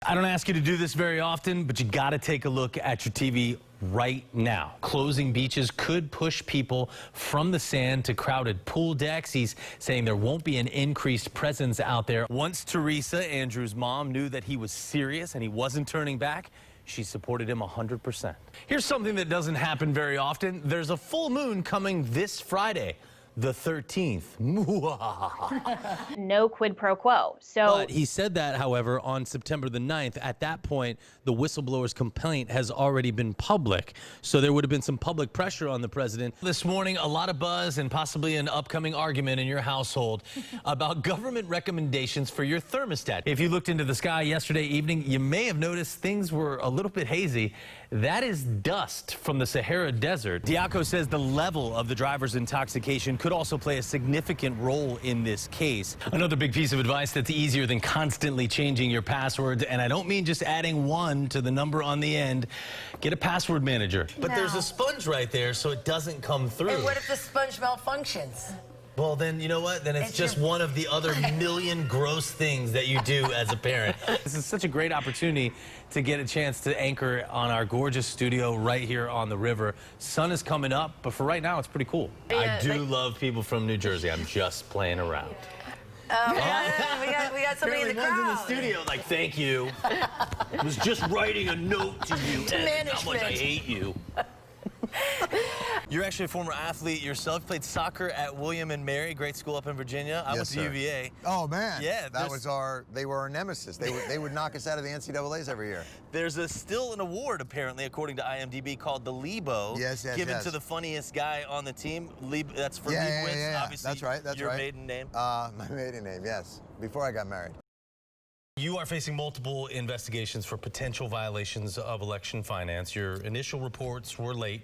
I don't ask you to do this very often, but you got to take a look at your TV right now. Closing beaches could push people from the sand to crowded pool decks. He's saying there won't be an increased presence out there. Once Teresa, Andrew's mom, knew that he was serious and he wasn't turning back, she supported him 100%. Here's something that doesn't happen very often. There's a full moon coming this Friday, the 13th. No quid pro quo. But he said that, however, on September the 9th. At that point, the whistleblower's complaint has already been public. So there would have been some public pressure on the president. This morning, a lot of buzz and possibly an upcoming argument in your household about government recommendations for your thermostat. If you looked into the sky yesterday evening, you may have noticed things were a little bit hazy. That is dust from the Sahara Desert. Diaco says the level of the driver's intoxication could also play a significant role in this case. Another big piece of advice that's easier than constantly changing your passwords, and I don't mean just adding 1 to the number on the end. Get a password manager. But there's a sponge right there, so it doesn't come through. And what if the sponge malfunctions? Well, then, you know what? Then it's just one of the other million gross things that you do as a parent. This is such a great opportunity to get a chance to anchor on our gorgeous studio right here on the river. Sun is coming up, but for right now, it's pretty cool. I do love people from New Jersey. I'm just playing around. We got somebody in the crowd. In the studio, like, thank you. I was just writing a note to you. To management. How much I hate you. You're actually a former athlete yourself. You played soccer at William and Mary, great school up in Virginia. I went to UVA. Oh man, yeah, they were our nemesis. They would knock us out of the NCAAs every year. There's still an award, apparently, according to IMDb, called the Lebo. Given to the funniest guy on the team. That's for Leibowitz, obviously. That's right. That's your maiden name. My maiden name, yes. Before I got married. You are facing multiple investigations for potential violations of election finance. Your initial reports were late.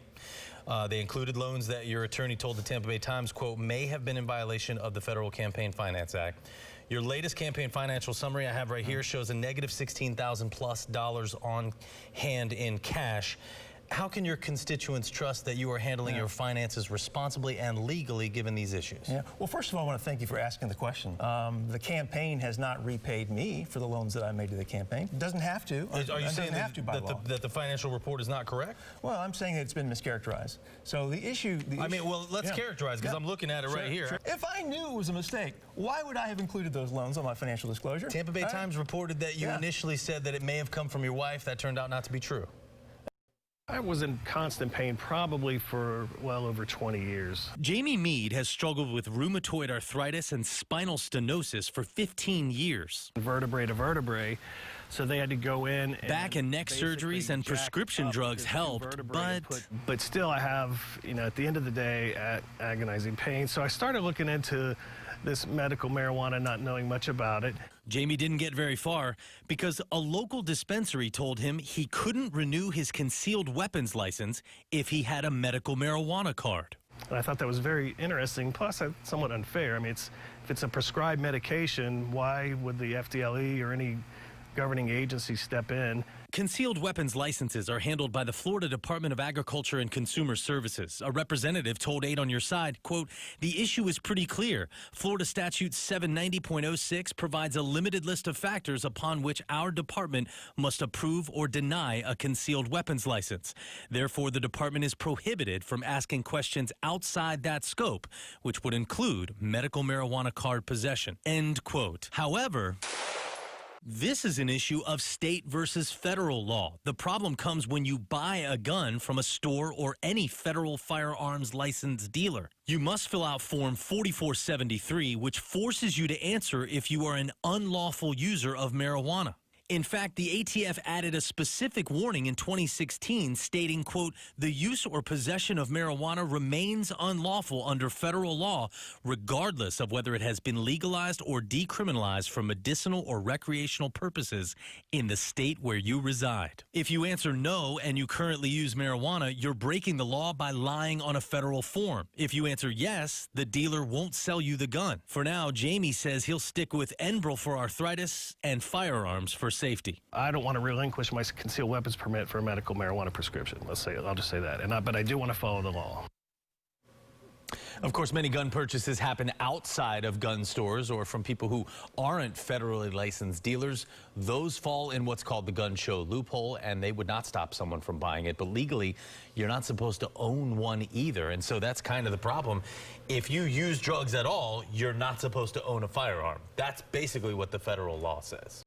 They included loans that your attorney told the Tampa Bay Times, quote, may have been in violation of the Federal Campaign Finance Act. Your latest campaign financial summary I have right here shows a negative $16,000+ on hand in cash. How can your constituents trust that you are handling your finances responsibly and legally given these issues? Yeah. Well, first of all, I want to thank you for asking the question. The campaign has not repaid me for the loans that I made to the campaign. It doesn't have to. Are you saying that the financial report is not correct? Well, I'm saying that it's been mischaracterized. So the issue... let's characterize, because I'm looking at it right here. Sure. If I knew it was a mistake, why would I have included those loans on my financial disclosure? Tampa Bay Times reported that you initially said that it may have come from your wife. That turned out not to be true. I was in constant pain probably for well over 20 years. Jamie Mead has struggled with rheumatoid arthritis and spinal stenosis for 15 years. Vertebrae to vertebrae, so they had to go in. Back and neck surgeries and prescription drugs helped, but still I have, at the end of the day, agonizing pain. So I started looking into this medical marijuana, not knowing much about it. Jamie didn't get very far because a local dispensary told him he couldn't renew his concealed weapons license if he had a medical marijuana card. And I thought that was very interesting, plus somewhat unfair. I mean, if it's a prescribed medication, why would the FDLE or any governing agency step in? Concealed weapons licenses are handled by the Florida Department of Agriculture and Consumer Services. A representative told 8 on Your Side, quote, the issue is pretty clear. Florida Statute 790.06 provides a limited list of factors upon which our department must approve or deny a concealed weapons license. Therefore, the department is prohibited from asking questions outside that scope, which would include medical marijuana card possession, end quote. However, this is an issue of state versus federal law. The problem comes when you buy a gun from a store or any federal firearms licensed dealer. You must fill out Form 4473, which forces you to answer if you are an unlawful user of marijuana. In fact, the ATF added a specific warning in 2016 stating, quote, the use or possession of marijuana remains unlawful under federal law, regardless of whether it has been legalized or decriminalized for medicinal or recreational purposes in the state where you reside. If you answer no and you currently use marijuana, you're breaking the law by lying on a federal form. If you answer yes, the dealer won't sell you the gun. For now, Jamie says he'll stick with Enbrel for arthritis and firearms for safety. I don't want to relinquish my concealed weapons permit for a medical marijuana prescription. I'll just say that. But I do want to follow the law. Of course, many gun purchases happen outside of gun stores or from people who aren't federally licensed dealers. Those fall in what's called the gun show loophole, and they would not stop someone from buying it. But legally, you're not supposed to own one either. And so that's kind of the problem. If you use drugs at all, you're not supposed to own a firearm. That's basically what the federal law says.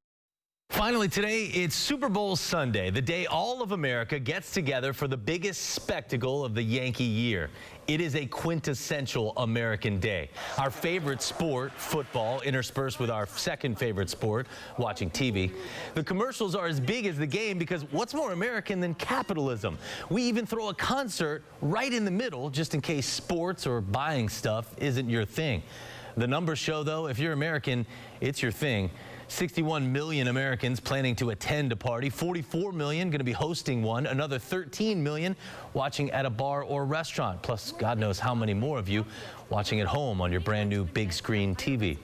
Finally today, it's Super Bowl Sunday, the day all of America gets together for the biggest spectacle of the Yankee year. It is a quintessential American day. Our favorite sport, football, interspersed with our second favorite sport, watching TV. The commercials are as big as the game because what's more American than capitalism? We even throw a concert right in the middle just in case sports or buying stuff isn't your thing. The numbers show, though, if you're American, it's your thing. 61 million Americans planning to attend a party, 44 million going to be hosting one, another 13 million watching at a bar or restaurant, plus God knows how many more of you watching at home on your brand new big screen TV.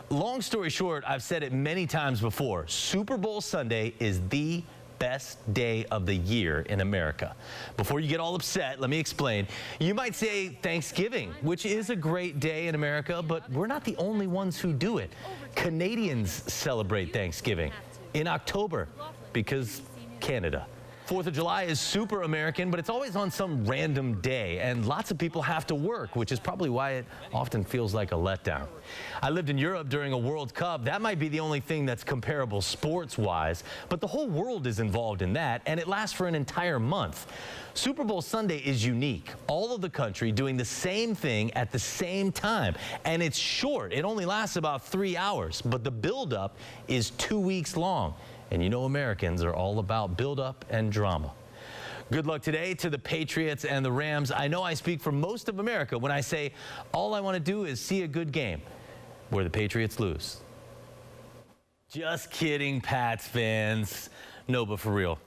Long story short, I've said it many times before, Super Bowl Sunday is the best day of the year in America. Before you get all upset, let me explain. You might say Thanksgiving, which is a great day in America, but we're not the only ones who do it. Canadians celebrate Thanksgiving in October because Canada. 4th of July is super American, but it's always on some random day, and lots of people have to work, which is probably why it often feels like a letdown. I lived in Europe during a World Cup. That might be the only thing that's comparable sports-wise, but the whole world is involved in that, and it lasts for an entire month. Super Bowl Sunday is unique. All of the country doing the same thing at the same time, and it's short. It only lasts about 3 hours, but the build-up is 2 weeks long. And you know Americans are all about build-up and drama. Good luck today to the Patriots and the Rams. I know I speak for most of America when I say all I want to do is see a good game where the Patriots lose. Just kidding, Pats fans. No, but for real.